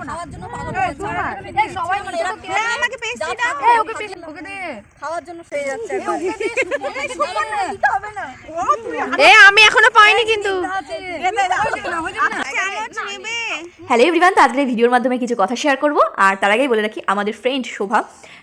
খাওয়ার জন্য পাগল হয়েছে এই সবাই মানে এরা আমাকে পেস্ট্রি দাও ওকে পেস্ট্রি ওকে দে খাওয়ার জন্য পেয়ে যাচ্ছে দিতে হবে না আমি এখনো পাইনি কিন্তু। হ্যালো এভরিওয়ান, তো আজকের ভিডিওর মাধ্যমে কিছু কথা শেয়ার করব। আর তার আগেই বলে রাখি, আমাদের ফ্রেন্ড শোভা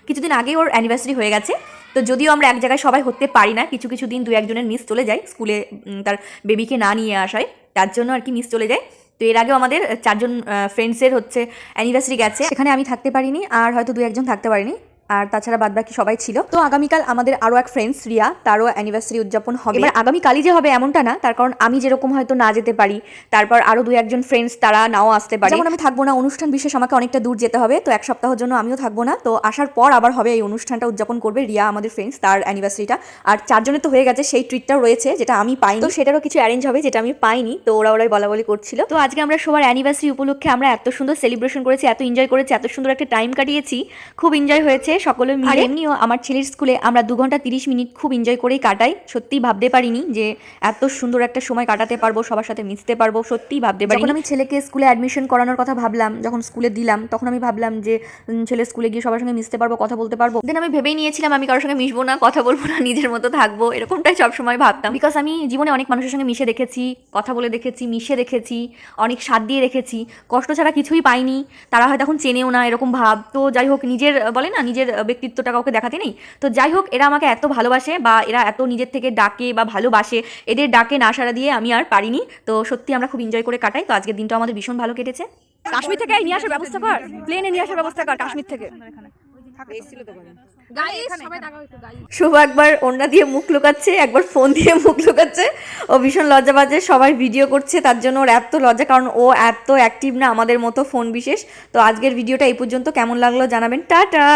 কিছুদিন আগে ওর অ্যানিভার্সারি হয়ে গেছে। তো যদিও আমরা এক জায়গায় সবাই হতে পারি না, কিছু কিছু দিন দু একজনের মিস চলে যায় স্কুলে তার বেবিকে না নিয়ে আসায়, তার জন্য আর কি মিস চলে যায়। তো এর আগেও আমাদের 4 জন ফ্রেন্ডসের হচ্ছে অ্যানিভার্সারি গেছে, সেখানে আমি থাকতে পারিনি, আর হয়তো 2-1 জন থাকতে পারিনি, আর তাছাড়া বাদবাকি সবাই ছিল। তো আগামীকাল আমাদের আরও এক ফ্রেন্ডস রিয়া, তারও অ্যানিভার্সারি উদযাপন হবে। এবার আগামীকালই যে হবে এমনটা না, তার কারণ আমি যেরকম হয়তো না যেতে পারি, তারপর আরও 2-1 জন ফ্রেন্ডস তারা নাও আসতে পারে। যেমন আমি থাকবো না, অনুষ্ঠান বিশেষ আমাকে অনেকটা দূর যেতে হবে, তো 1 সপ্তাহের জন্য আমিও থাকবো না। তো আসার পর আবার হবে এই অনুষ্ঠানটা উদযাপন করবে রিয়া, আমাদের ফ্রেন্ডস, তার অ্যানিভার্সারিটা। আর 4 জনের তো হয়ে গেছে, সেই ট্রিটটাও রয়েছে যেটা আমি পাইনি, তো সেটারও কিছু অ্যারেঞ্জ হবে যেটা আমি পাইনি। তো ওরাই বলা করছিল। তো আজকে আমরা সবার অ্যানিভার্সারি উপলক্ষে আমরা এত সুন্দর সেলিব্রেশন করেছি, এত এনজয় করেছি, এত সুন্দর একটা টাইম কাটিয়েছি, খুব এনজয় হয়েছে সকলে মিলে। এমনিও আমার ছেলের স্কুলে আমরা 2 ঘন্টা 30 মিনিট খুব এনজয় করেই কাটাই। সত্যিই ভাবতে পারিনি যে এত সুন্দর একটা সময় কাটাতে পারবো, সবার সাথে মিশতে পারবো, সত্যিই ভাবতে পারিনি। যখন আমি ছেলেকে স্কুলে অ্যাডমিশন করানোর কথা ভাবলাম, যখন স্কুলে দিলাম, তখন আমি ভাবলাম যে ছেলে স্কুলে গিয়ে সবার সঙ্গে মিশতে পারবো, কথা বলতে পারবো। দেন আমি ভেবেই নিয়েছিলাম আমি কারোর সঙ্গে মিশবো না, কথা বলবো না, নিজের মতো থাকবো, এরকমটাই সবসময় ভাবতাম। বিকজ আমি জীবনে অনেক মানুষের সঙ্গে মিশে দেখেছি, কথা বলে দেখেছি, মিশে দেখেছি, অনেক স্বাদ দিয়ে দেখেছি, কষ্ট ছাড়া কিছুই পাইনি। তারা হয়তো এখন চেনেও না, এরকম ভাব। তো যাই হোক, নিজের বলে না, নিজের ব্যক্তিত্বটা কাউকে দেখাতে নেই। তো যাই হোক, এরা আমাকে এত ভালোবাসে বা এরা এত নিজের থেকে ডাকে বা ভালোবাসে, এদের ডাকে না সাড়া দিয়ে আমি আর পারিনি। তো সত্যি আমরা খুব এনজয় করে কাটাই। তো আজকের দিনটা আমাদের ভীষণ ভালো কেটেছে। কাশ্মীর থেকে নিয়ে আসার ব্যবস্থা কর, প্লেনে নিয়ে আসার ব্যবস্থা কর কাশ্মীর থেকে। শুভ একবার ওড়না দিয়ে মুখ লুকাচ্ছে, একবার ফোন দিয়ে মুখ লুকাচ্ছে। ও ভীষণ লজ্জা পাচ্ছে, সবাই ভিডিও করছে তার জন্য ওর এত লজ্জা, কারণ ও এত অ্যাক্টিভ না আমাদের মতো ফোন বিশেষ। তো আজকের ভিডিওটা এই পর্যন্ত, কেমন লাগলো জানাবেন। টাটা।